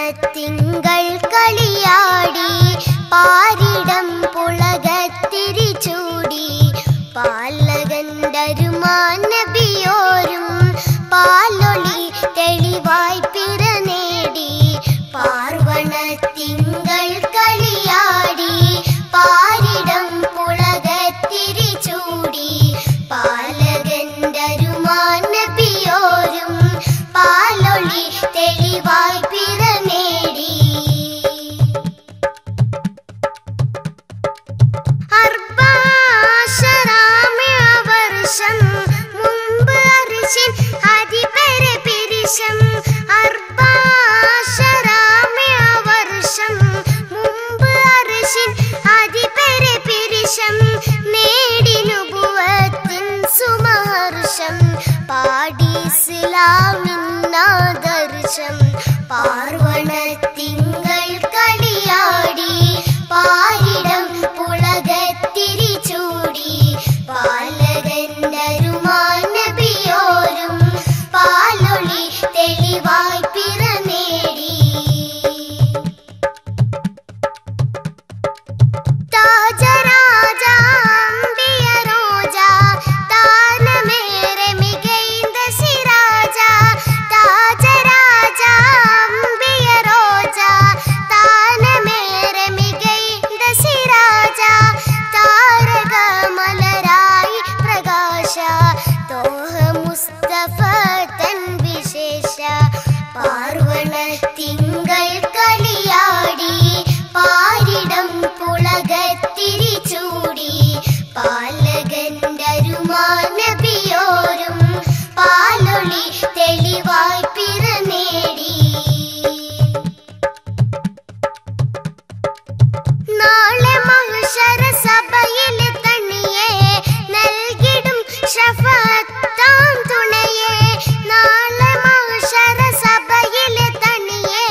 തിങ്കൾ കളിയാടി പാരിടം പുളകത്തിരി ചൂടി പാലകണ്ടരുമാൻ നബിയോരും പാലൊളി തെളിവായി പിറ നേടി പാർവണ തിങ്കൾ കളിയാടി പാരിടം പുളകത്തിരി ചൂടി പാലകണ്ടരുമാൻ നബിയോരും പാലൊളി തെളിവായി പിറ നേടി വർഷം മുമ്പ് അർശിൻ അതിപരെ പിരിശം വർഷം മുമ്പ് അർശിൻ അതിപരെ പിരിശം നേടി നുബുവത്തിൻ സുമഹർഷം പാടി ഇസ്ലാമിന്നാദർശം പാർവണ തിങ്കൾ കളിയാടി പാരിടം പുളകത്തിരി ചൂടി പാലകണ്ടരുമാൻ നബിയോരും പാലൊളി തെളിവായി പിറ നേടി താജരാജ അമ്പിയ റോജ താനമേറെ മികൈന്ത സിരാജ താജരാജ അമ്പിയ റോജ താനമേറെ മികൈന്ത സിരാജ താരക മലരായി പ്രകാശ തോഹ മുസ്തഫ തൻ വിശേഷ പാർവണ തിങ്കൾ കളിയാടി പാരിടം പുളകത്തിരി ചൂടി പാലകണ്ടരുമാൻ നബിയോരും പാലൊളി തെളിവായി പിറ നേടി നാളെ മഹ്ശര സഭയിൽ തണിയെ നൽകിടും ശഫാഅത്താം തുണയെ നാളെ മഹ്ശര സഭയിൽ തണിയെ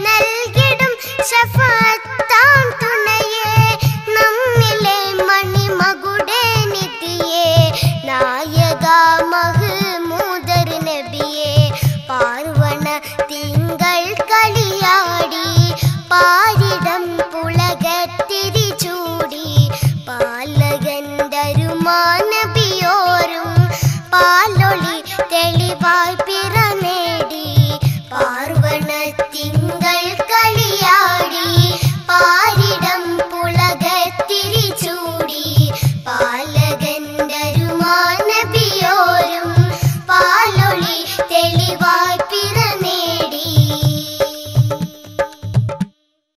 നൽകിടും ശഫാഅത്താം തുണയെ നമ്മിലെ മണിമകുടെ നിധിയെ നായക മഹ്മൂദർ നബിയെ പാർവണ തിങ്കൾ കളിയാടി പാരിടം പുളകത്തിരി ചൂടി പാലകണ്ടരുമാൻ നബിയോരും പാലൊളി തെളിവായി പിറ നേടി പാർവണ തിങ്കൾ കളിയാടി പാരിടം പുളകത്തിരി ചൂടി പാലകണ്ടരുമാൻ നബിയോരും പാലൊളി തെളിവായി പിറ